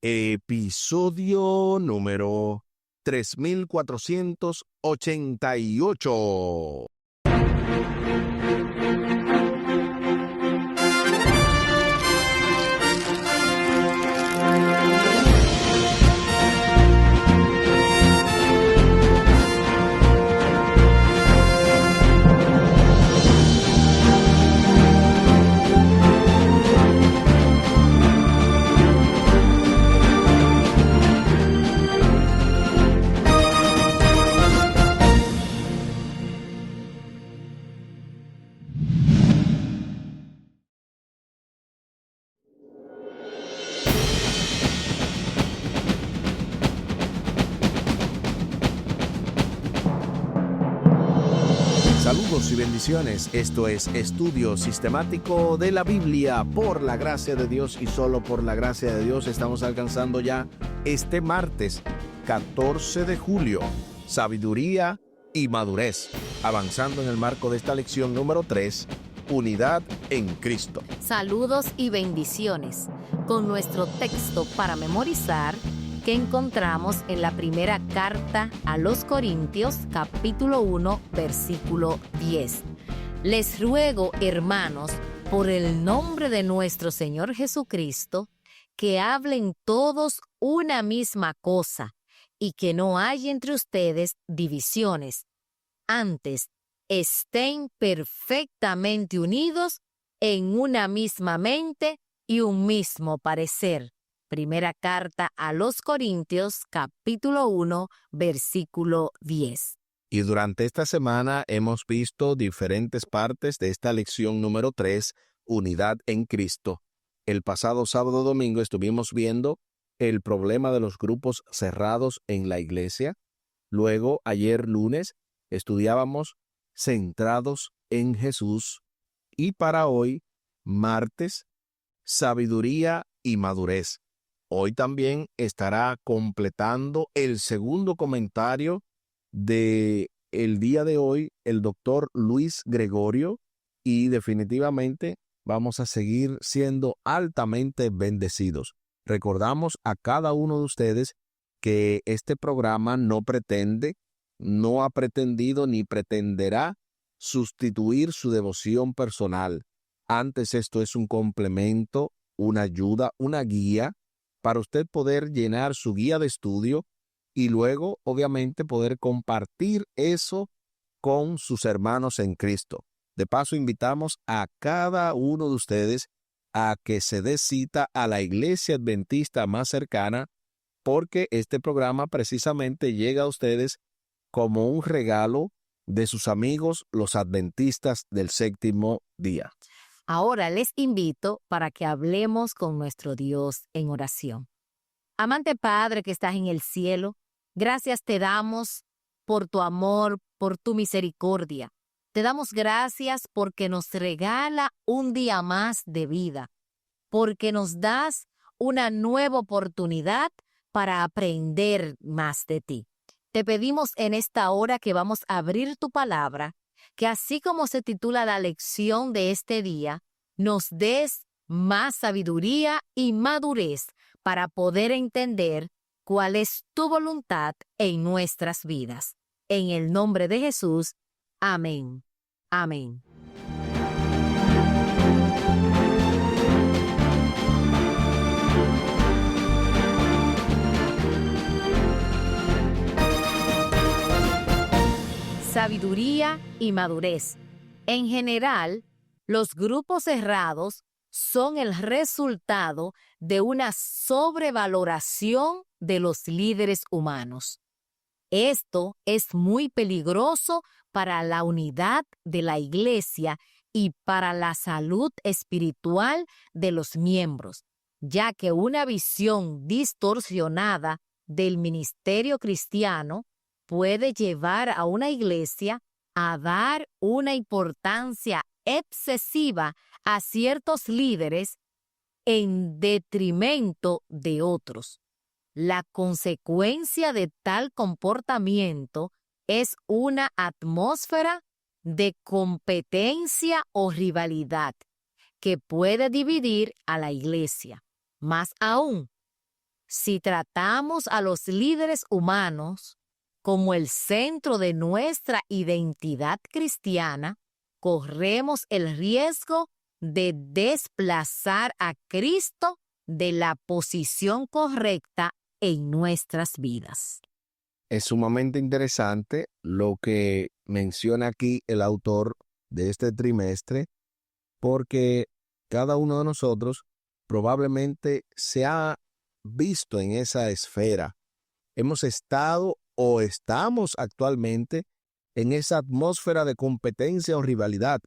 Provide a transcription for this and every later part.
Episodio número 3488. Saludos y bendiciones. Esto es Estudio Sistemático de la Biblia. Por la gracia de Dios y solo por la gracia de Dios estamos alcanzando ya este martes 14 de julio. Sabiduría y madurez. Avanzando en el marco de esta lección número 3, Unidad en Cristo. Saludos y bendiciones. Con nuestro texto para memorizar que encontramos en la primera carta a los Corintios, capítulo 1, versículo 10. Les ruego, hermanos, por el nombre de nuestro Señor Jesucristo, que hablen todos una misma cosa y que no haya entre ustedes divisiones. Antes, estén perfectamente unidos en una misma mente y un mismo parecer. Primera carta a los Corintios, capítulo 1, versículo 10. Y durante esta semana hemos visto diferentes partes de esta lección número 3, Unidad en Cristo. El pasado sábado domingo estuvimos viendo el problema de los grupos cerrados en la iglesia. Luego, ayer lunes, estudiábamos Centrados en Jesús. Y para hoy, martes, Sabiduría y madurez. Hoy también estará completando el segundo comentario de el día de hoy el doctor Luis Gregorio, y definitivamente vamos a seguir siendo altamente bendecidos. Recordamos a cada uno de ustedes que este programa no pretende, no ha pretendido ni pretenderá sustituir su devoción personal. Antes, esto es un complemento, una ayuda, una guía para usted poder llenar su guía de estudio y luego, obviamente, poder compartir eso con sus hermanos en Cristo. De paso, invitamos a cada uno de ustedes a que se dé cita a la iglesia adventista más cercana, porque este programa precisamente llega a ustedes como un regalo de sus amigos, los adventistas del séptimo día. Ahora les invito para que hablemos con nuestro Dios en oración. Amante Padre que estás en el cielo, gracias te damos por tu amor, por tu misericordia. Te damos gracias porque nos regala un día más de vida, porque nos das una nueva oportunidad para aprender más de ti. Te pedimos en esta hora que vamos a abrir tu palabra, que así como se titula la lección de este día, nos des más sabiduría y madurez para poder entender cuál es tu voluntad en nuestras vidas. En el nombre de Jesús, amén. Amén. Sabiduría y madurez. En general, los grupos cerrados son el resultado de una sobrevaloración de los líderes humanos. Esto es muy peligroso para la unidad de la iglesia y para la salud espiritual de los miembros, ya que una visión distorsionada del ministerio cristiano puede llevar a una iglesia a dar una importancia excesiva a ciertos líderes en detrimento de otros. La consecuencia de tal comportamiento es una atmósfera de competencia o rivalidad que puede dividir a la iglesia. Más aún, si tratamos a los líderes humanos como el centro de nuestra identidad cristiana, corremos el riesgo de desplazar a Cristo de la posición correcta en nuestras vidas. Es sumamente interesante lo que menciona aquí el autor de este trimestre, porque cada uno de nosotros probablemente se ha visto en esa esfera. Hemos estado o estamos actualmente en esa atmósfera de competencia o rivalidad,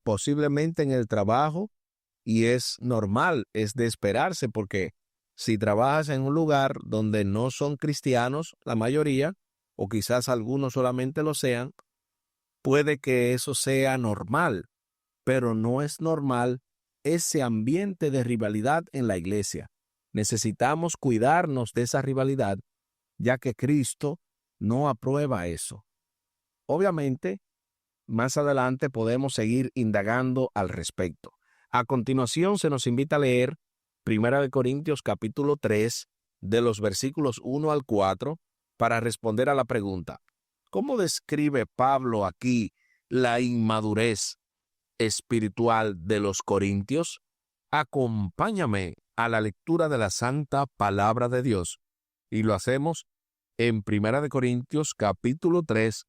posiblemente en el trabajo, y es normal, es de esperarse, porque si trabajas en un lugar donde no son cristianos, la mayoría, o quizás algunos solamente lo sean, puede que eso sea normal, pero no es normal ese ambiente de rivalidad en la iglesia. Necesitamos cuidarnos de esa rivalidad, ya que Cristo no aprueba eso. Obviamente, más adelante podemos seguir indagando al respecto. A continuación se nos invita a leer 1 Corintios capítulo 3, de los versículos 1 al 4, para responder a la pregunta: ¿cómo describe Pablo aquí la inmadurez espiritual de los corintios? Acompáñame a la lectura de la santa palabra de Dios, y lo hacemos en 1 Corintios capítulo 3,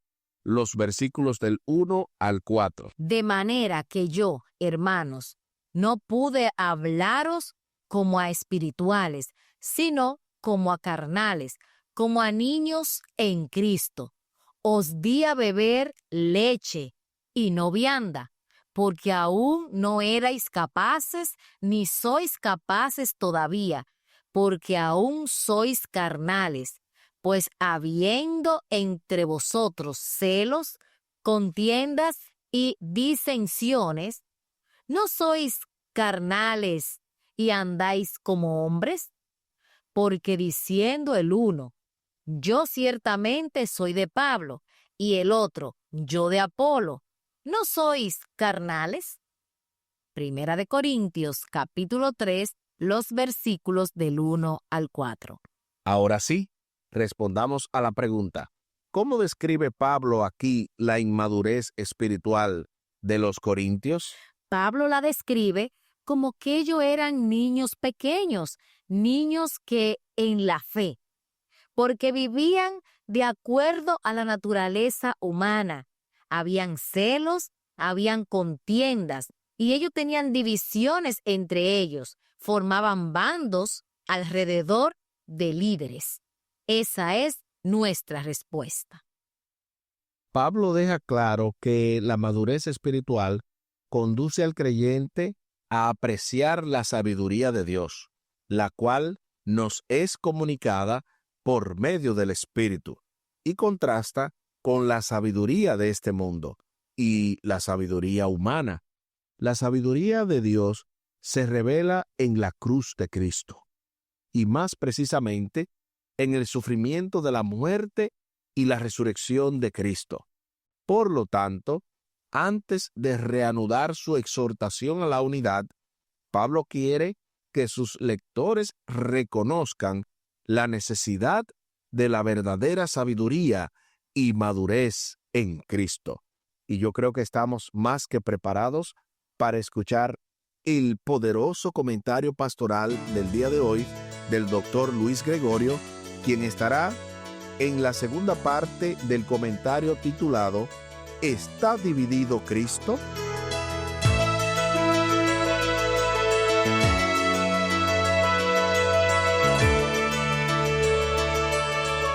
los versículos del 1 al 4. De manera que yo, hermanos, no pude hablaros como a espirituales, sino como a carnales, como a niños en Cristo. Os di a beber leche y no vianda, porque aún no erais capaces, ni sois capaces todavía, porque aún sois carnales. Pues habiendo entre vosotros celos, contiendas y disensiones, ¿no sois carnales y andáis como hombres? Porque diciendo el uno, yo ciertamente soy de Pablo, y el otro, yo de Apolo, ¿no sois carnales? 1 Corintios capítulo 3, los versículos del 1 al 4. Ahora sí, respondamos a la pregunta: ¿cómo describe Pablo aquí la inmadurez espiritual de los corintios? Pablo la describe como que ellos eran niños pequeños, niños que en la fe, porque vivían de acuerdo a la naturaleza humana. Habían celos, habían contiendas, y ellos tenían divisiones entre ellos, formaban bandos alrededor de líderes. Esa es nuestra respuesta. Pablo deja claro que la madurez espiritual conduce al creyente a apreciar la sabiduría de Dios, la cual nos es comunicada por medio del Espíritu, y contrasta con la sabiduría de este mundo y la sabiduría humana. La sabiduría de Dios se revela en la cruz de Cristo, y más precisamente en el sufrimiento de la muerte y la resurrección de Cristo. Por lo tanto, antes de reanudar su exhortación a la unidad, Pablo quiere que sus lectores reconozcan la necesidad de la verdadera sabiduría y madurez en Cristo. Y yo creo que estamos más que preparados para escuchar el poderoso comentario pastoral del día de hoy del doctor Luis Gregorio, quien estará en la segunda parte del comentario titulado ¿Está dividido Cristo?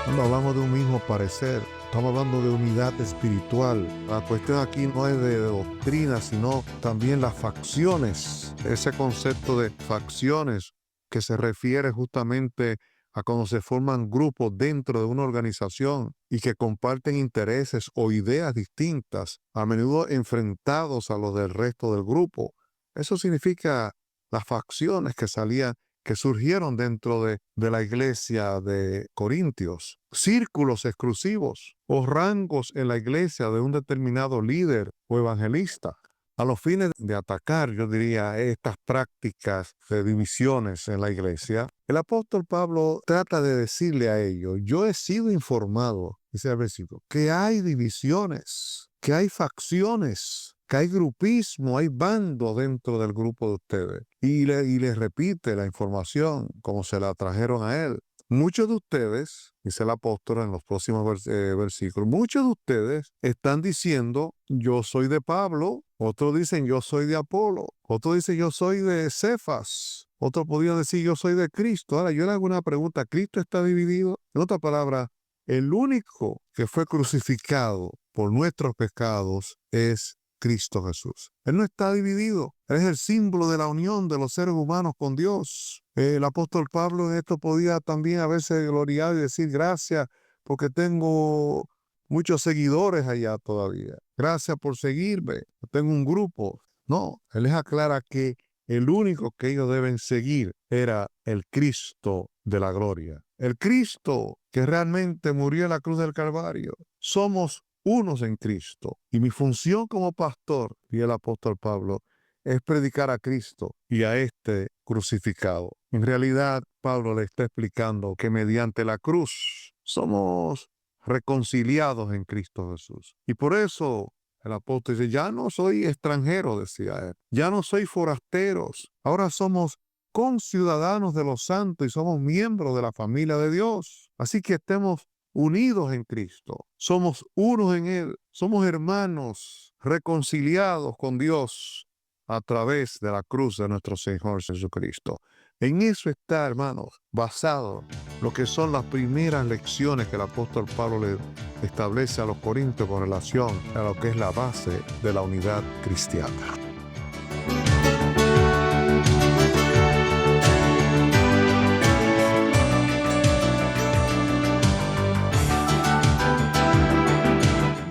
Cuando hablamos de un mismo parecer, estamos hablando de unidad espiritual. La cuestión aquí no es de doctrina, sino también las facciones. Ese concepto de facciones que se refiere justamente a cuando se forman grupos dentro de una organización y que comparten intereses o ideas distintas, a menudo enfrentados a los del resto del grupo. Eso significa las facciones que surgieron dentro de la iglesia de Corintios, círculos exclusivos o rangos en la iglesia de un determinado líder o evangelista. a los fines de atacar, yo diría, estas prácticas de divisiones en la iglesia, el apóstol Pablo trata de decirle a ellos: yo he sido informado, dice el versículo, que hay divisiones, que hay facciones, que hay grupismo, hay bando dentro del grupo de ustedes. Y le repite la información como se la trajeron a él. Muchos de ustedes, dice el apóstol en los próximos versículos, muchos de ustedes están diciendo: yo soy de Pablo. Otros dicen: yo soy de Apolo. Otros dicen: yo soy de Cefas. Otros podrían decir: yo soy de Cristo. Ahora yo le hago una pregunta: ¿Cristo está dividido? En otras palabras, el único que fue crucificado por nuestros pecados es Cristo Jesús. Él no está dividido. Él es el símbolo de la unión de los seres humanos con Dios. El apóstol Pablo en esto podía también haberse gloriado y decir: gracias porque tengo muchos seguidores allá todavía. Gracias por seguirme. Tengo un grupo. No, él les aclara que el único que ellos deben seguir era el Cristo de la gloria. El Cristo que realmente murió en la cruz del Calvario. Somos unos en Cristo. Y mi función como pastor, y el apóstol Pablo, es predicar a Cristo y a este crucificado. En realidad, Pablo le está explicando que mediante la cruz somos reconciliados en Cristo Jesús. Y por eso el apóstol dice: ya no soy extranjero, decía él. Ya no soy forasteros. Ahora somos conciudadanos de los santos y somos miembros de la familia de Dios. Así que estemos unidos en Cristo. Somos unos en Él. Somos hermanos reconciliados con Dios a través de la cruz de nuestro Señor Jesucristo. En eso está, hermanos, basado lo que son las primeras lecciones que el apóstol Pablo le establece a los corintios con relación a lo que es la base de la unidad cristiana.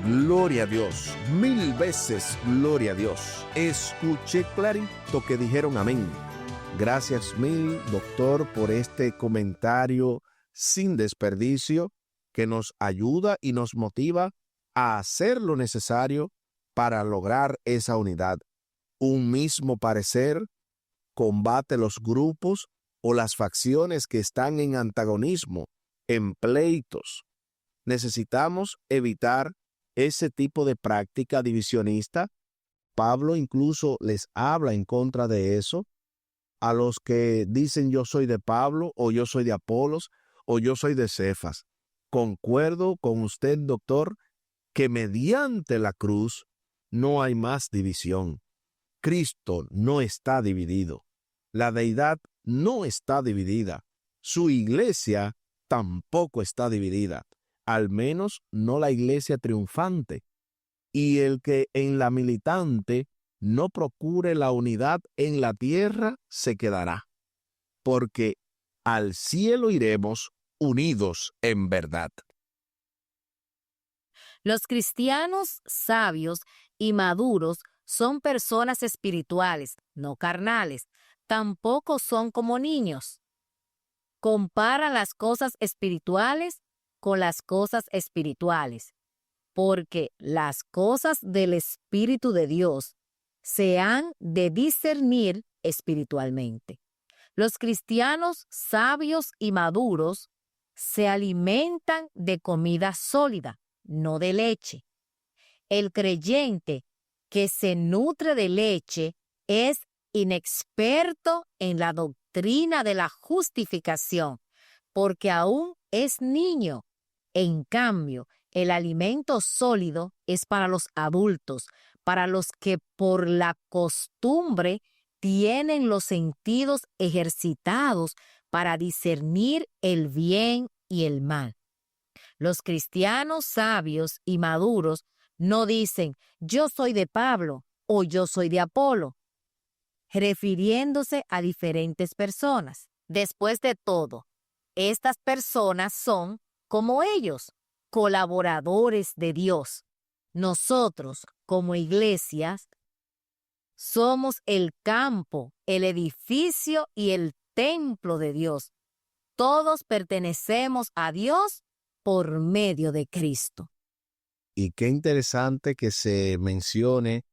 Gloria a Dios, 1000 veces gloria a Dios. Escuché clarito que dijeron amén. Gracias mil, doctor, por este comentario sin desperdicio que nos ayuda y nos motiva a hacer lo necesario para lograr esa unidad. Un mismo parecer combate los grupos o las facciones que están en antagonismo, en pleitos. Necesitamos evitar ese tipo de práctica divisionista. Pablo incluso les habla en contra de eso. A los que dicen: yo soy de Pablo, o yo soy de Apolos, o yo soy de Cefas. Concuerdo con usted, doctor, que mediante la cruz no hay más división. Cristo no está dividido. La deidad no está dividida. Su iglesia tampoco está dividida. Al menos no la iglesia triunfante. Y el que en la militante no procure la unidad en la tierra se quedará, porque al cielo iremos unidos en verdad. Los cristianos sabios y maduros son personas espirituales, no carnales. Tampoco son como niños. Comparan las cosas espirituales con las cosas espirituales, porque las cosas del Espíritu de Dios se han de discernir espiritualmente. Los cristianos sabios y maduros se alimentan de comida sólida, no de leche. El creyente que se nutre de leche es inexperto en la doctrina de la justificación, porque aún es niño. En cambio, el alimento sólido es para los adultos, para los que por la costumbre tienen los sentidos ejercitados para discernir el bien y el mal. Los cristianos sabios y maduros no dicen: yo soy de Pablo o yo soy de Apolo, refiriéndose a diferentes personas. Después de todo, estas personas son, como ellos, colaboradores de Dios. Nosotros, como iglesias, somos el campo, el edificio y el templo de Dios. Todos pertenecemos a Dios por medio de Cristo. Y qué interesante que se mencione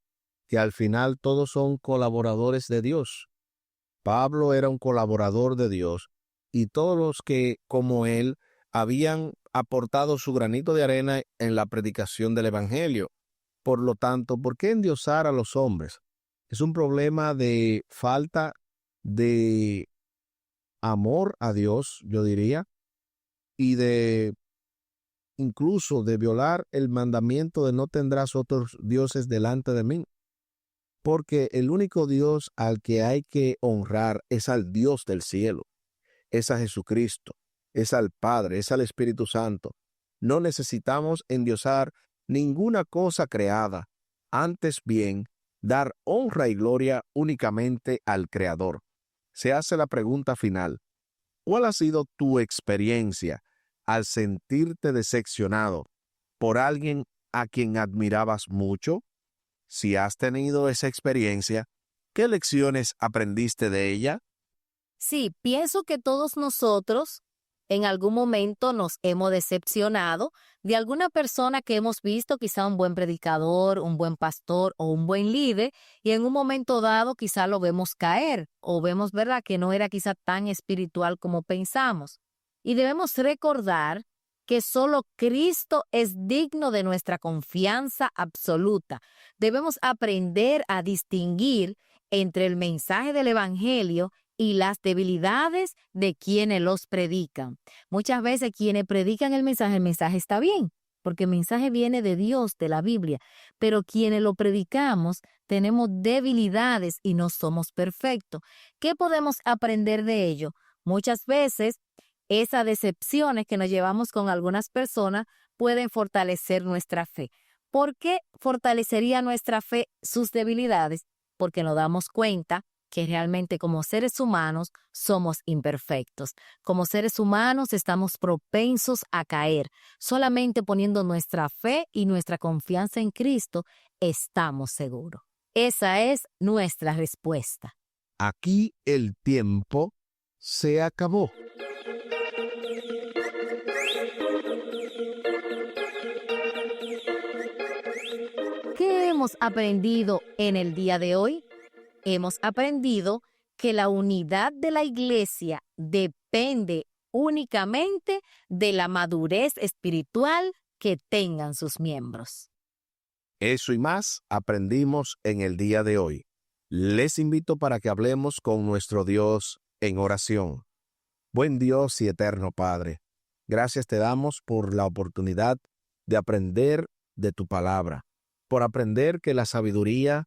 que al final todos son colaboradores de Dios. Pablo era un colaborador de Dios y todos los que, como él, habían aportado su granito de arena en la predicación del Evangelio. Por lo tanto, ¿por qué endiosar a los hombres? Es un problema de falta de amor a Dios, yo diría, y de incluso de violar el mandamiento de no tendrás otros dioses delante de mí. Porque el único Dios al que hay que honrar es al Dios del cielo, es a Jesucristo, es al Padre, es al Espíritu Santo. No necesitamos endiosar ninguna cosa creada, antes bien, dar honra y gloria únicamente al Creador. Se hace la pregunta final: ¿cuál ha sido tu experiencia al sentirte decepcionado por alguien a quien admirabas mucho? Si has tenido esa experiencia, ¿qué lecciones aprendiste de ella? Sí, pienso que todos nosotros en algún momento nos hemos decepcionado de alguna persona que hemos visto, quizá un buen predicador, un buen pastor o un buen líder, y en un momento dado quizá lo vemos caer o vemos, ¿verdad?, que no era quizá tan espiritual como pensamos. Y debemos recordar que solo Cristo es digno de nuestra confianza absoluta. Debemos aprender a distinguir entre el mensaje del Evangelio y las debilidades de quienes los predican. Muchas veces quienes predican el mensaje está bien, porque el mensaje viene de Dios, de la Biblia, pero quienes lo predicamos tenemos debilidades y no somos perfectos. ¿Qué podemos aprender de ello? Muchas veces esas decepciones que nos llevamos con algunas personas pueden fortalecer nuestra fe. ¿Por qué fortalecería nuestra fe sus debilidades? Porque nos damos cuenta que realmente como seres humanos somos imperfectos. Como seres humanos estamos propensos a caer. Solamente poniendo nuestra fe y nuestra confianza en Cristo estamos seguros. Esa es nuestra respuesta. Aquí el tiempo se acabó. ¿Qué hemos aprendido en el día de hoy? Hemos aprendido que la unidad de la iglesia depende únicamente de la madurez espiritual que tengan sus miembros. Eso y más aprendimos en el día de hoy. Les invito para que hablemos con nuestro Dios en oración. Buen Dios y eterno Padre, gracias te damos por la oportunidad de aprender de tu palabra, por aprender que la sabiduría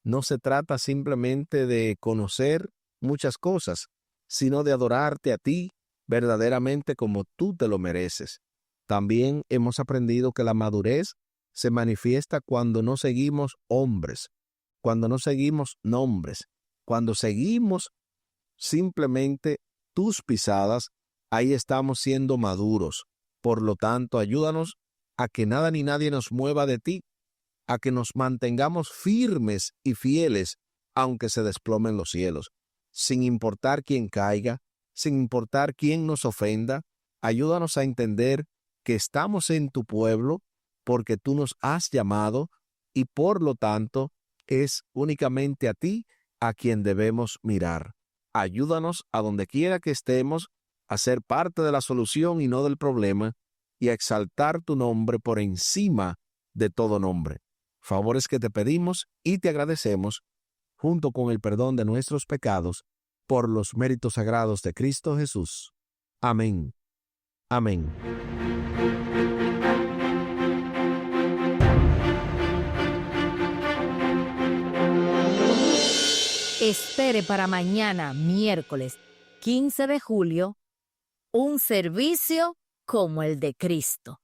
no se trata simplemente de conocer muchas cosas, sino de adorarte a ti verdaderamente como tú te lo mereces. También hemos aprendido que la madurez se manifiesta cuando no seguimos hombres, cuando no seguimos nombres, cuando seguimos simplemente tus pisadas. Ahí estamos siendo maduros. Por lo tanto, ayúdanos a que nada ni nadie nos mueva de ti, a que nos mantengamos firmes y fieles, aunque se desplomen los cielos, sin importar quién caiga, sin importar quién nos ofenda. Ayúdanos a entender que estamos en tu pueblo porque tú nos has llamado y por lo tanto es únicamente a ti a quien debemos mirar. Ayúdanos a donde quiera que estemos a ser parte de la solución y no del problema, y a exaltar tu nombre por encima de todo nombre. Favores que te pedimos y te agradecemos, junto con el perdón de nuestros pecados, por los méritos sagrados de Cristo Jesús. Amén. Amén. Espere para mañana, miércoles 15 de julio, un servicio como el de Cristo.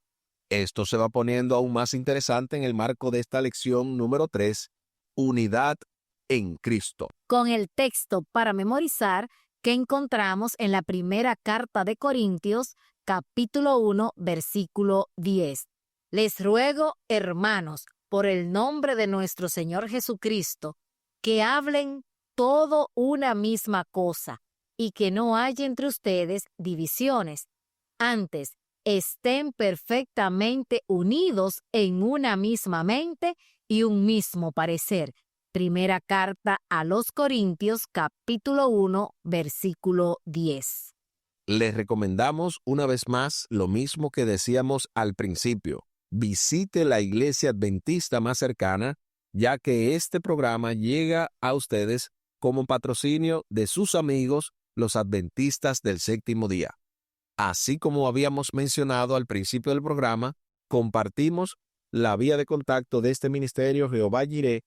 Esto se va poniendo aún más interesante en el marco de esta lección número 3, Unidad en Cristo. Con el texto para memorizar que encontramos en la primera carta de Corintios, capítulo 1, versículo 10. Les ruego, hermanos, por el nombre de nuestro Señor Jesucristo, que hablen todo una misma cosa y que no haya entre ustedes divisiones. Antes, estén perfectamente unidos en una misma mente y un mismo parecer. Primera carta a los Corintios, capítulo 1, versículo 10. Les recomendamos una vez más lo mismo que decíamos al principio. Visite la iglesia adventista más cercana, ya que este programa llega a ustedes como patrocinio de sus amigos, los adventistas del séptimo día. Así como habíamos mencionado al principio del programa, compartimos la vía de contacto de este ministerio Jehová Jireh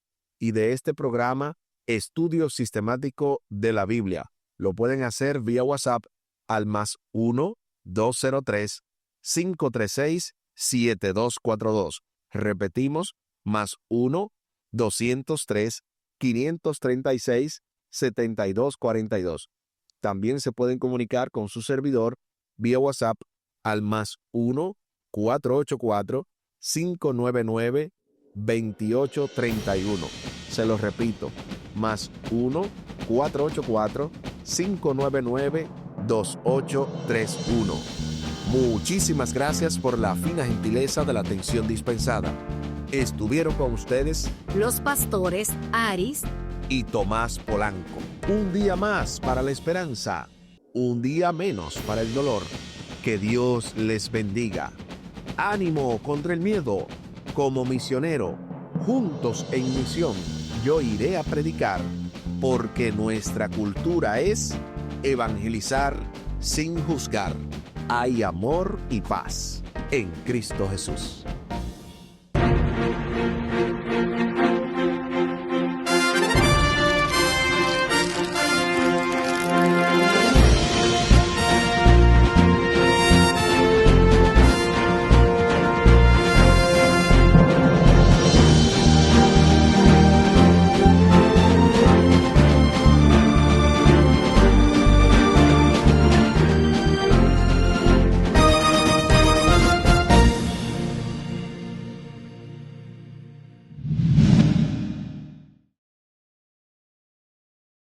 y de este programa Estudio Sistemático de la Biblia. Lo pueden hacer vía WhatsApp al +1-203-536-7242. Repetimos, +1-203-536-7242. También se pueden comunicar con su servidor vía WhatsApp al +1-484-599-2831. Se los repito, +1-484-599-2831. Muchísimas gracias por la fina gentileza de la atención dispensada. Estuvieron con ustedes los pastores Aris y Tomás Polanco. Un día más para la esperanza, un día menos para el dolor. Que Dios les bendiga. Ánimo contra el miedo. Como misionero, juntos en misión, yo iré a predicar, porque nuestra cultura es evangelizar sin juzgar. Hay amor y paz en Cristo Jesús.